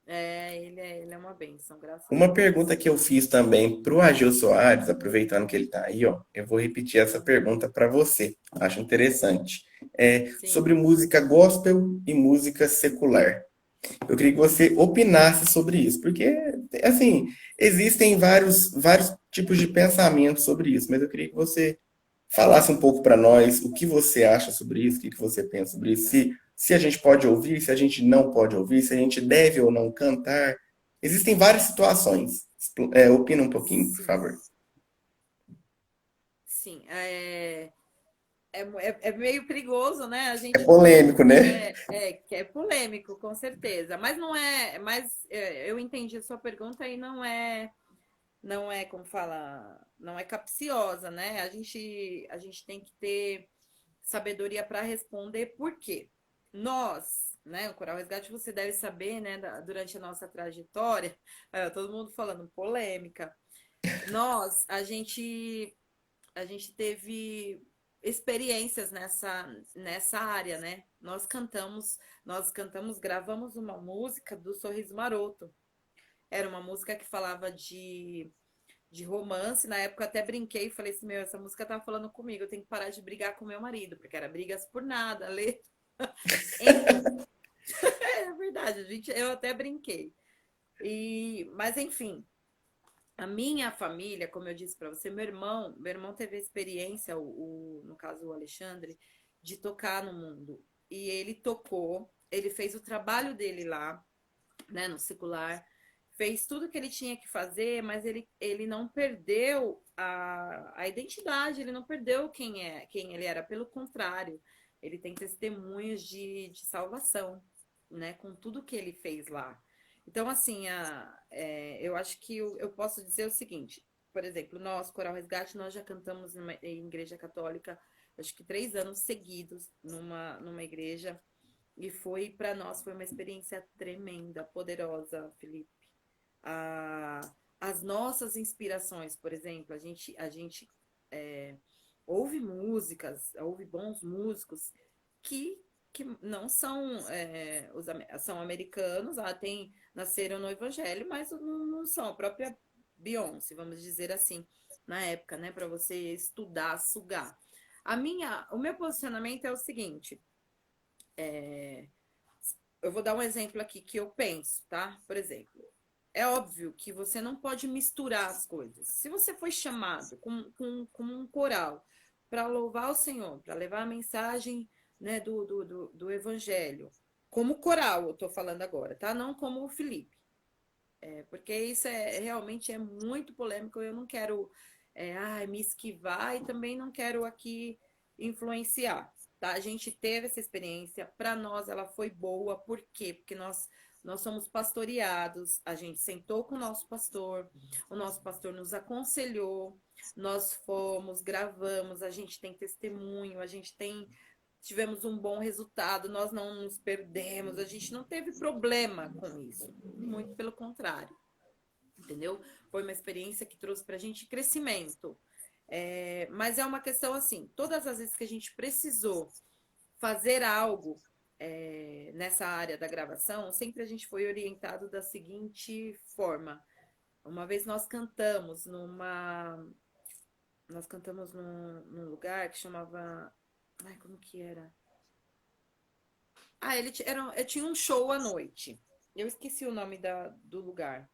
Ele é uma bênção, graças a Uma Deus. pergunta que eu fiz também pro Agil Soares, aproveitando que ele tá aí, ó. Eu vou repetir essa Uhum. pergunta para você. Acho interessante. É Sim, sobre música gospel e música secular. Eu queria que você opinasse sobre isso, porque, assim, existem vários tipos de pensamento sobre isso, mas eu queria que você falasse um pouco para nós o que você acha sobre isso, o que você pensa sobre isso, se a gente pode ouvir, se a gente não pode ouvir, se a gente deve ou não cantar. Existem várias situações. Opina um pouquinho, por sim, favor. sim. é meio perigoso, né? A É gente polêmico, né? que é polêmico, com certeza. Mas não é. Mas eu entendi a sua pergunta e não é como fala, não é capciosa, né? A gente tem que ter sabedoria para responder por quê. Nós, né, o Coral Resgate, você deve saber, né, durante a nossa trajetória, todo mundo falando polêmica. Nós, a gente teve experiências nessa área, né? Nós cantamos, gravamos uma música do Sorriso Maroto. Era uma música que falava de romance. Na época eu até brinquei e falei assim, meu, essa música tá falando comigo, eu tenho que parar de brigar com meu marido, porque era brigas por nada, ler. Enfim, é verdade, eu até brinquei. Mas enfim, a minha família, como eu disse para você, meu irmão teve a experiência, no caso o Alexandre, de tocar no mundo. E ele tocou, ele fez o trabalho dele lá, né, no secular, fez tudo que ele tinha que fazer, mas ele não perdeu a identidade, ele não perdeu quem ele era, pelo contrário, ele tem testemunhos de salvação, né, com tudo que ele fez lá. Então, assim, eu acho que eu posso dizer o seguinte, por exemplo, nós, Coral Resgate, nós já cantamos em igreja católica, acho que 3 anos seguidos, numa igreja, e para nós, foi uma experiência tremenda, poderosa, Felipe. As nossas inspirações, por exemplo, a gente ouve músicas, ouve bons músicos que, que não são, são americanos, nasceram no Evangelho, mas não são. A própria Beyoncé, vamos dizer assim, na época, né, para você estudar, sugar. O meu posicionamento é o seguinte, eu vou dar um exemplo aqui que eu penso, tá? Por exemplo, é óbvio que você não pode misturar as coisas. Se você foi chamado com um coral para louvar o Senhor, para levar a mensagem, né, do Evangelho, como coral, eu estou falando agora, tá? Não como o Felipe. Porque isso realmente é muito polêmico. Eu não quero me esquivar e também não quero aqui influenciar. Tá? A gente teve essa experiência, para nós ela foi boa, por quê? Porque nós somos pastoreados, a gente sentou com o nosso pastor nos aconselhou, nós fomos, gravamos, a gente tem testemunho, tivemos um bom resultado, nós não nos perdemos, a gente não teve problema com isso, muito pelo contrário, entendeu? Foi uma experiência que trouxe para a gente crescimento. Mas é uma questão assim, todas as vezes que a gente precisou fazer algo nessa área da gravação, sempre a gente foi orientado da seguinte forma. Uma vez nós cantamos num lugar que chamava, ai, como que era? Tinha um show à noite. Eu esqueci o nome do lugar.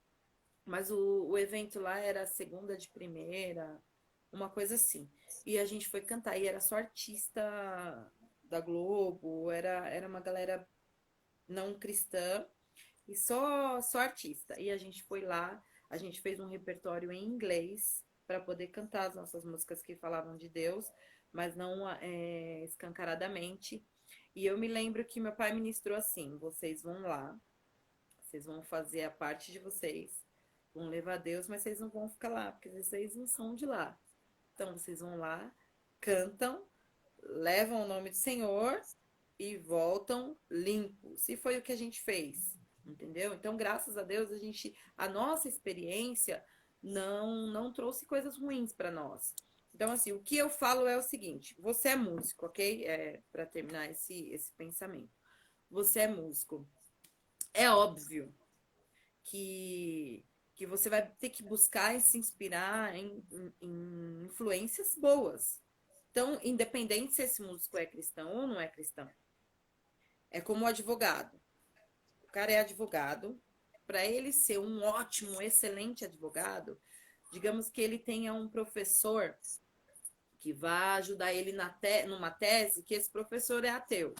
Mas o evento lá era segunda de primeira, uma coisa assim. E a gente foi cantar. E era só artista da Globo, era uma galera não cristã e só artista. E a gente foi lá, a gente fez um repertório em inglês para poder cantar as nossas músicas que falavam de Deus, mas não escancaradamente. E eu me lembro que meu pai ministrou assim: vocês vão lá, vocês vão fazer a parte de vocês, vão levar Deus, mas vocês não vão ficar lá, porque vocês não são de lá. Então vocês vão lá, cantam, levam o nome do Senhor e voltam limpos. E foi o que a gente fez, entendeu? Então, graças a Deus, a nossa experiência não trouxe coisas ruins para nós. Então, assim, o que eu falo é o seguinte: você é músico, ok? Para terminar esse pensamento. Você é músico. É óbvio que você vai ter que buscar e se inspirar em influências boas. Então, independente se esse músico é cristão ou não é cristão, é como o advogado. O cara é advogado. Para ele ser um ótimo, excelente advogado, digamos que ele tenha um professor que vai ajudar ele numa tese, que esse professor é ateu.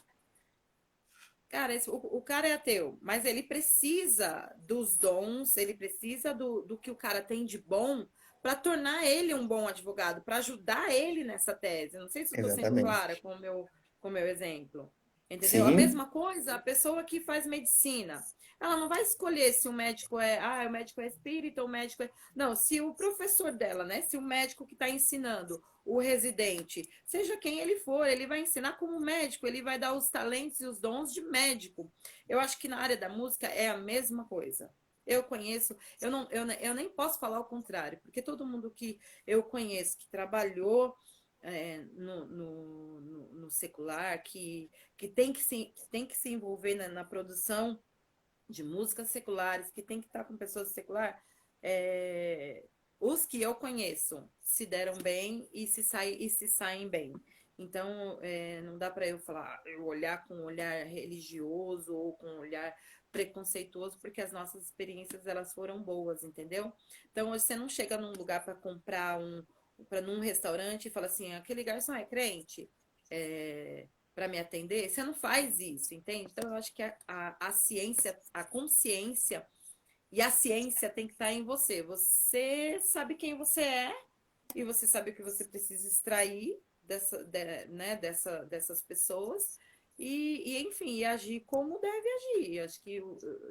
Cara, o cara é ateu, mas ele precisa dos dons, ele precisa do que o cara tem de bom para tornar ele um bom advogado, para ajudar ele nessa tese. Não sei se eu estou sendo clara Exatamente. com o meu exemplo. Entendeu? A Sim, mesma coisa, a pessoa que faz medicina. Ela não vai escolher se o médico o médico é espírita ou o médico é. Não, se o professor dela, né? Se o médico que está ensinando, o residente, seja quem ele for, ele vai ensinar como médico, ele vai dar os talentos e os dons de médico. Eu acho que na área da música é a mesma coisa. Eu conheço, eu nem posso falar o contrário, porque todo mundo que eu conheço que trabalhou no secular, que tem que se envolver na produção de músicas seculares, que tem que estar com pessoas seculares, é, os que eu conheço se deram bem e se saem bem. Então, não dá para eu falar, eu olhar com um olhar religioso ou com um olhar preconceituoso, porque as nossas experiências elas foram boas, entendeu? Então, você não chega num lugar para comprar para num restaurante e fala assim, aquele garçom é crente, para me atender, você não faz isso, entende? Então, eu acho que a ciência, a consciência e a ciência tem que estar em você. Você sabe quem você é e você sabe o que você precisa extrair dessas pessoas enfim, e agir como deve agir. Acho que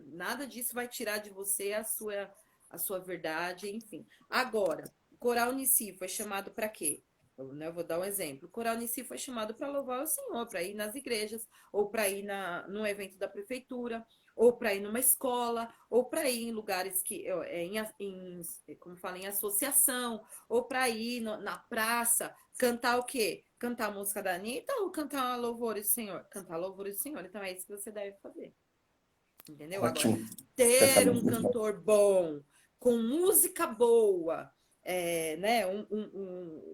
nada disso vai tirar de você a sua verdade, enfim. Agora, o Coral Nici foi chamado para quê? Eu vou dar um exemplo. O Coral Nici foi chamado para louvar o Senhor, para ir nas igrejas, ou para ir num evento da prefeitura, ou para ir numa escola, ou para ir em lugares como fala, em associação, ou para ir na praça, cantar o quê? Cantar a música da Anitta ou cantar louvores do Senhor? Cantar louvores do Senhor. Então é isso que você deve fazer. Entendeu? Agora, ótimo. ter Pensamento um muito bom. cantor bom, com música boa, né?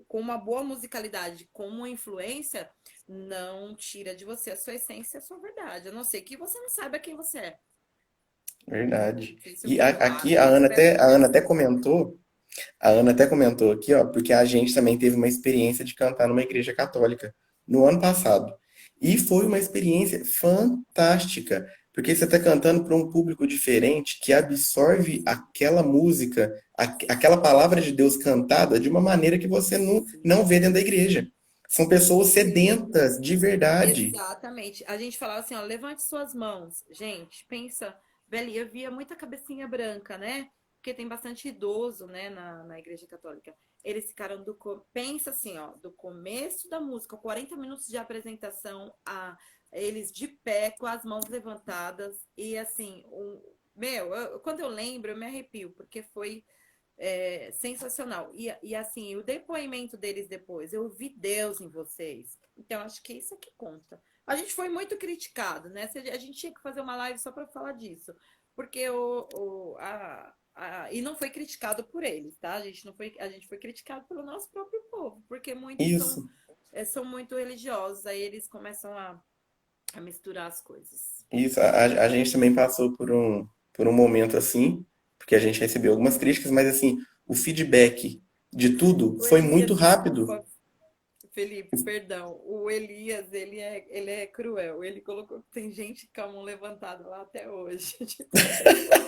Com uma boa musicalidade, com uma influência, não tira de você a sua essência, a sua verdade. A não ser que você não saiba quem você é. Verdade. Não sei se eu E fui aqui clara. Eu espero que A tenha Ana até sido. comentou, a Ana até comentou aqui, ó, porque a gente também teve uma experiência de cantar numa igreja católica no ano passado. E foi uma experiência fantástica, porque você está cantando para um público diferente que absorve aquela música, aquela palavra de Deus cantada de uma maneira que você não Sim, vê dentro da igreja. São pessoas sim. sedentas de verdade. Exatamente. A gente falava assim, ó, levante suas mãos. Gente, pensa, velho, eu via muita cabecinha branca, né? Porque tem bastante idoso, né, na Igreja Católica. Eles ficaram pensa assim, ó, do começo da música, 40 minutos de apresentação, eles de pé, com as mãos levantadas, e assim, quando eu lembro, eu me arrepio, porque foi sensacional. Assim, o depoimento deles depois, eu vi Deus em vocês. Então, acho que isso é que conta. A gente foi muito criticado, né? A gente tinha que fazer uma live só para falar disso. Porque e não foi criticado por eles, tá? A gente foi criticado pelo nosso próprio povo, porque muitos Isso, são muito religiosos, aí eles começam a misturar as coisas. isso. A gente também passou por um momento assim, porque a gente recebeu algumas críticas, mas assim, o feedback de tudo O foi muito Elias, rápido. desculpa, Felipe, perdão. O Elias, ele é cruel. Ele colocou que tem gente com a mão levantada lá até hoje. De qualquer forma.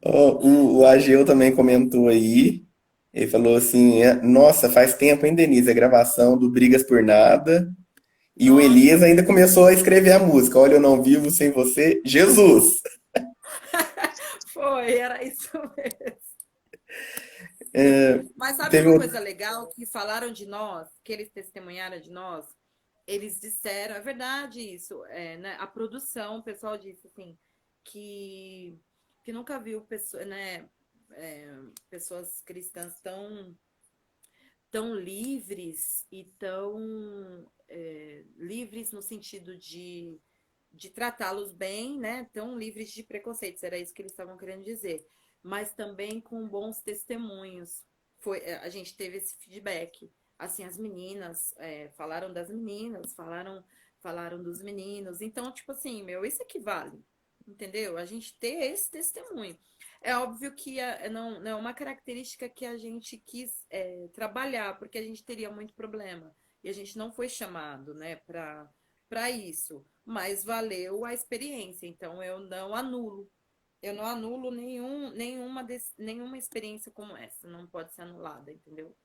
Ó, o Ageu também comentou aí. Ele falou assim: Nossa, faz tempo, hein, Denise? A gravação do Brigas por Nada. E o Nossa, Elias ainda começou a escrever a música. Olha, eu não vivo sem você, Jesus. foi, era isso mesmo. Mas sabe Teve uma um. coisa legal que falaram de nós, que eles testemunharam de nós? Eles disseram, é verdade isso, né? A produção, o pessoal disse assim, que, que nunca viu né, pessoas cristãs tão livres e tão livres no sentido de tratá-los bem, né? Tão livres de preconceitos, era isso que eles estavam querendo dizer, mas também com bons testemunhos. A gente teve esse feedback. Assim, as meninas falaram das meninas, falaram dos meninos. Então, tipo assim, meu, isso equivale, entendeu? A gente ter esse testemunho. É óbvio que não é uma característica que a gente quis trabalhar, porque a gente teria muito problema. E a gente não foi chamado, né, para isso. Mas valeu a experiência, então eu não anulo. eu não anulo nenhuma experiência como essa, não pode ser anulada, entendeu?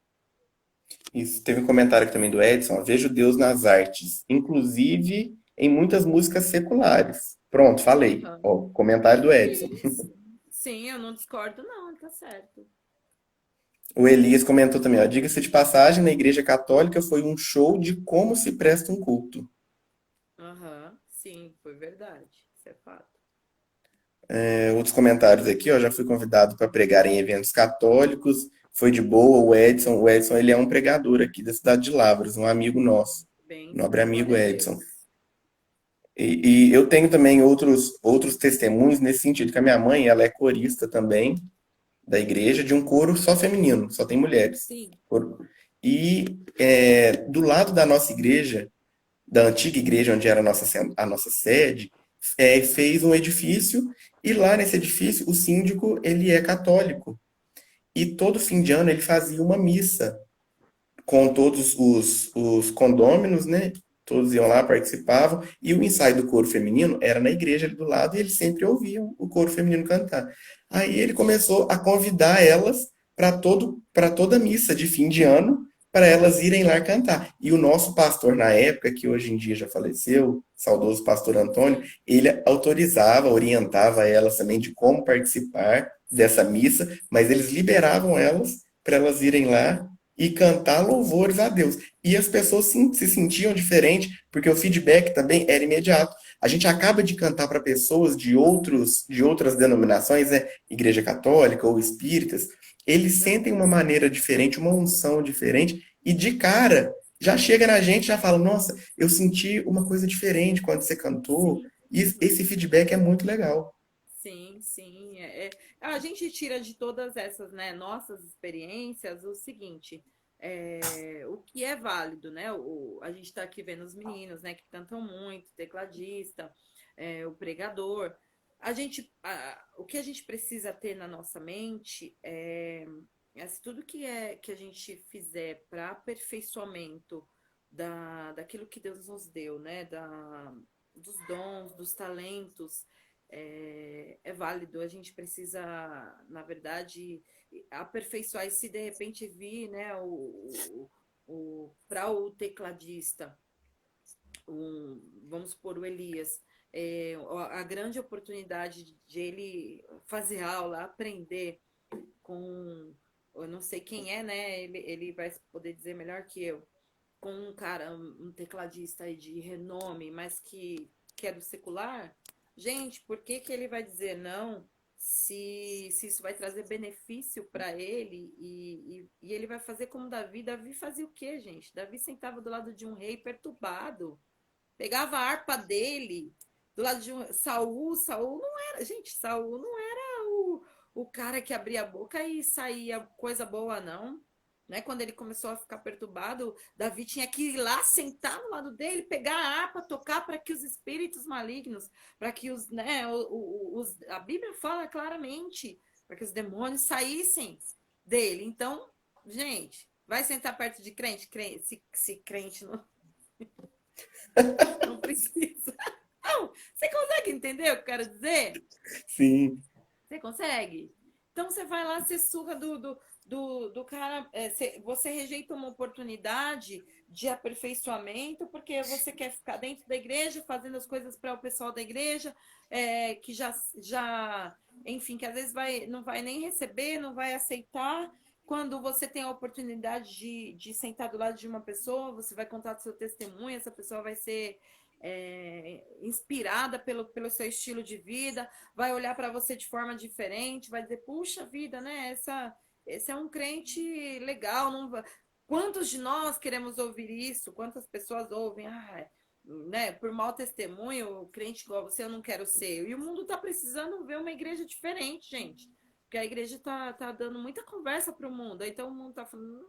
Isso. Teve um comentário aqui também do Edson, ó, vejo Deus nas artes, inclusive em muitas músicas seculares. Pronto, falei. Aham. Ó, comentário do Edson. Isso. Sim, eu não discordo, não, tá certo. O Elias comentou também, ó, diga-se de passagem, na Igreja Católica foi um show de como se presta um culto. Aham, sim, foi verdade. Isso é fato. Outros comentários aqui, ó, já fui convidado para pregar em eventos católicos, foi de boa, o Edson. O Edson, ele é um pregador aqui da cidade de Lavras, um amigo nosso, nobre Bênção, amigo glória a Edson. Deus. E eu tenho também outros testemunhos nesse sentido, que a minha mãe, ela é corista também da igreja, de um coro só feminino, só tem mulheres. Sim. E do lado da nossa igreja, da antiga igreja onde era a nossa sede, fez um edifício, e lá nesse edifício o síndico, ele é católico. E todo fim de ano ele fazia uma missa com todos os condôminos, né? Todos iam lá, participavam, e o ensaio do coro feminino era na igreja ali do lado, e eles sempre ouviam o coro feminino cantar. Aí ele começou a convidar elas para toda missa de fim de ano, para elas irem lá cantar. E o nosso pastor na época, que hoje em dia já faleceu, saudoso pastor Antônio, Sim. ele autorizava, orientava elas também de como participar dessa missa, mas eles liberavam elas para elas irem lá e cantar louvores a Deus. E as pessoas se sentiam diferente, porque o feedback também era imediato. A gente acaba de cantar para pessoas de outras denominações, né, Igreja Católica ou espíritas, eles sentem uma maneira diferente, uma unção diferente, e de cara já chega na gente, já fala: Nossa, eu senti uma coisa diferente quando você cantou. Sim. E esse feedback é muito legal. Sim, sim. A gente tira de todas essas, né, nossas experiências o seguinte, o que é válido, né? A gente está aqui vendo os meninos, né, que cantam muito, tecladista, o pregador. O que a gente precisa ter na nossa mente assim, tudo que a gente fizer para aperfeiçoamento daquilo que Deus nos deu, né? Dos dons, dos talentos é válido. A gente precisa, na verdade, aperfeiçoar e se de repente vir, né, para o tecladista, vamos supor, o Elias, a grande oportunidade de ele fazer aula, aprender com, eu não sei quem é, né, ele vai poder dizer melhor que eu, com um cara, um tecladista aí de renome, mas que é do secular, gente, por que que ele vai dizer não se isso vai trazer benefício para ele e ele vai fazer como Davi? Davi fazia o quê, gente? Davi sentava do lado de um rei perturbado, pegava a harpa dele do lado de um Saul não era, gente, Saul não era o cara que abria a boca e saía coisa boa, não. Né? Quando ele começou a ficar perturbado, Davi tinha que ir lá sentar no lado dele, pegar a harpa, tocar para que os espíritos malignos, para que os, né, a Bíblia fala claramente, para que os demônios saíssem dele. Então, gente, vai sentar perto de crente, se crente não precisa. Não, você consegue entender o que eu quero dizer? Sim, Você consegue? Então você vai lá, você surra do cara, você rejeita uma oportunidade de aperfeiçoamento porque você quer ficar dentro da igreja, fazendo as coisas para o pessoal da igreja, que enfim, que às vezes não vai nem receber, não vai aceitar. Quando você tem a oportunidade de sentar do lado de uma pessoa, você vai contar do seu testemunho, essa pessoa vai ser inspirada pelo seu estilo de vida, vai olhar para você de forma diferente, vai dizer, puxa vida, né? Esse é um crente legal. Não vai... Quantos de nós queremos ouvir isso? Quantas pessoas ouvem? Né, por mau testemunho, crente igual você, eu não quero ser. E o mundo está precisando ver uma igreja diferente, gente. Porque a igreja tá dando muita conversa para o mundo. Então o mundo está falando,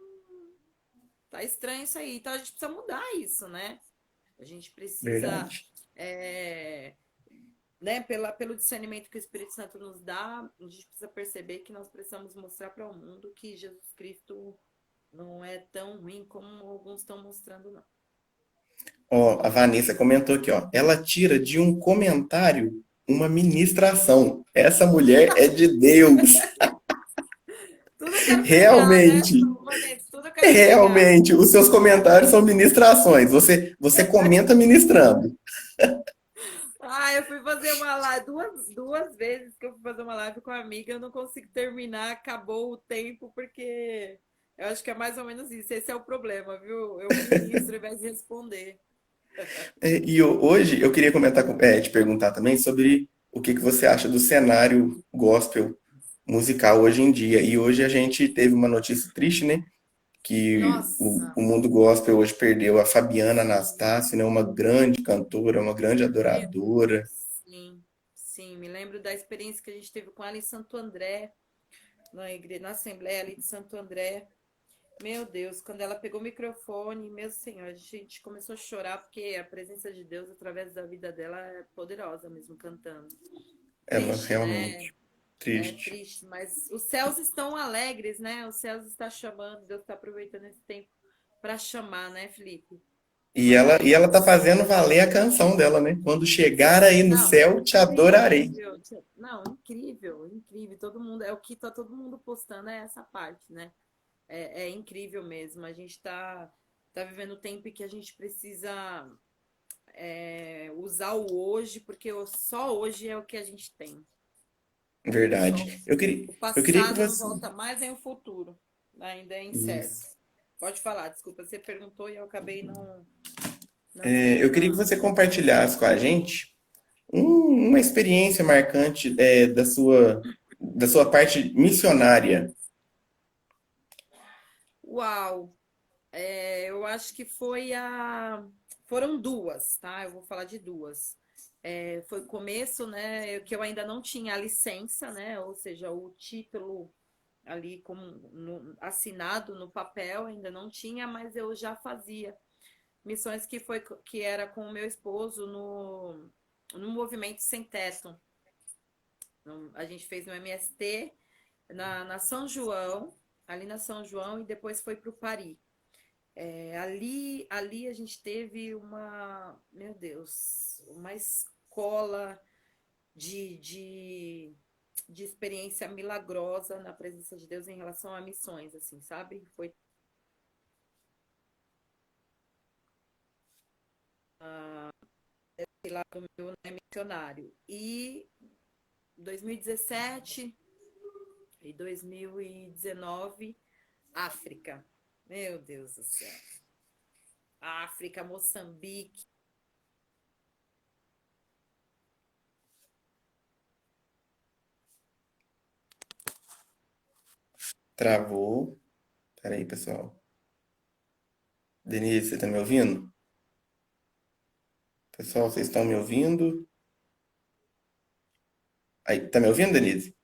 tá estranho isso aí. Então a gente precisa mudar isso, né? A gente precisa verdade. é, né, pelo discernimento que o Espírito Santo nos dá, a gente precisa perceber que nós precisamos mostrar para o mundo que Jesus Cristo não é tão ruim como alguns estão mostrando, não. Ó, a Vanessa comentou aqui, ó. Ela tira de um comentário uma ministração. Essa mulher é de Deus. Tudo eu quero pregar, né, Realmente, Vanessa? Tudo eu quero pregar. realmente. Os seus comentários são ministrações. Você comenta ministrando. Ah, eu fui fazer uma live duas vezes que eu fui fazer uma live com uma amiga, eu não consigo terminar, acabou o tempo, porque eu acho que é mais ou menos isso. Esse é o problema, viu? Eu ministro ao invés de responder. Hoje eu queria te perguntar também sobre o que você acha do cenário gospel musical hoje em dia. E hoje a gente teve uma notícia triste, né? Que Nossa, o mundo gospel hoje perdeu a Fabiana Anastácio, né? Uma grande cantora, uma grande meu, adoradora. sim, sim, me lembro da experiência que a gente teve com ela em Santo André, na Assembleia ali de Santo André. Meu Deus, quando ela pegou o microfone, meu Senhor, a gente começou a chorar porque a presença de Deus através da vida dela é poderosa mesmo cantando. Ela Triste, né? realmente É triste. triste, mas os céus estão alegres, né? Os céus está chamando, Deus está aproveitando esse tempo para chamar, né, Felipe? E ela tá Mas fazendo valer a canção dela, né? Quando chegar aí no não, céu, te adorarei. incrível. Não, incrível, incrível. Todo mundo, é o que tá todo mundo postando é essa parte, né? É incrível mesmo. A gente tá vivendo o tempo em que a gente precisa usar o hoje, porque só hoje é o que a gente tem. Só Verdade. o Eu queria que passado não você, volta mais, nem o futuro. Ainda é incerto. isso. Pode falar, desculpa, você perguntou e eu acabei não tendo Eu queria que uma. você compartilhasse com a gente uma experiência marcante da sua parte missionária. Uau! Eu acho que foi a. Foram duas, tá? Eu vou falar de duas. Foi o começo, né? Que eu ainda não tinha a licença, né? Ou seja, o título ali como assinado no papel, ainda não tinha, mas eu já fazia missões que era com o meu esposo no Movimento Sem Teto. A gente fez no MST, na São João, ali na São João, e depois foi para o Pari. Ali a gente teve meu Deus, uma escola de, de, de experiência milagrosa na presença de Deus em relação a missões, assim, sabe? Foi lá do meu, né, missionário. E 2017 e 2019, África. Meu Deus do céu. África, Moçambique. Travou. Peraí, pessoal. Denise, você tá me ouvindo? Pessoal, vocês estão me ouvindo? Aí, tá me ouvindo, Denise?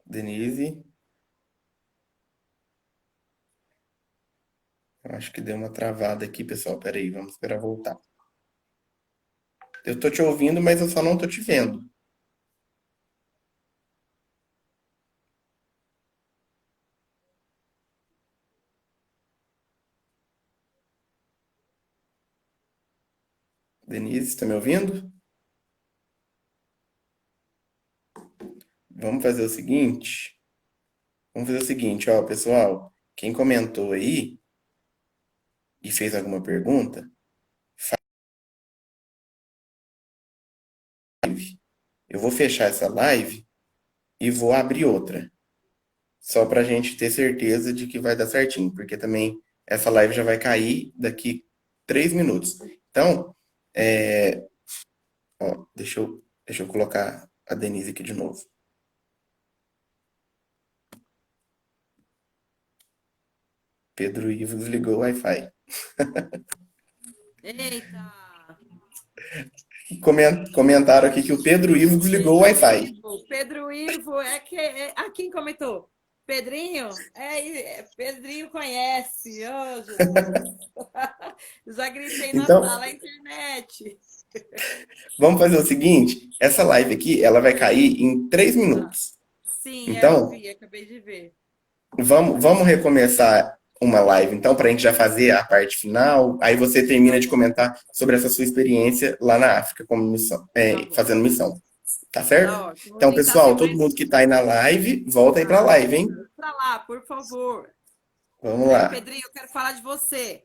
Denise, eu acho que deu uma travada aqui, pessoal. Peraí, vamos esperar voltar. Eu tô te ouvindo, mas eu só não tô te vendo. Denise, tá me ouvindo? Vamos fazer o seguinte. Vamos fazer o seguinte, ó, pessoal. Quem comentou aí e fez alguma pergunta, eu vou fechar essa live e vou abrir outra. Só pra gente ter certeza de que vai dar certinho, porque também essa live já vai cair daqui 3 minutos. Então, ó, deixa eu colocar a Denise aqui de novo. Pedro Ivo desligou o Wi-Fi. Eita! Comentaram aqui que o Pedro Ivo desligou o Wi-Fi. Pedro Ivo, quem comentou? Pedrinho? Pedrinho conhece. Oh, Jesus. Já gritei na Então, sala, internet. vamos fazer o seguinte: essa live aqui, ela vai cair em três Ah, minutos. sim, eu Então, vi, acabei de ver. vamos recomeçar uma live, então, para a gente já fazer a parte final. Aí você Tá termina de bom, comentar sobre essa sua experiência lá na África, como missão, tá bom. fazendo missão. Tá certo? Tá ótimo. Vou Então, tentar ser pessoal, todo mais. mundo que tá aí na live, volta aí pra Ah, live, hein? pra lá, por favor. Vamos Aí, lá. Pedrinho, eu quero falar de você.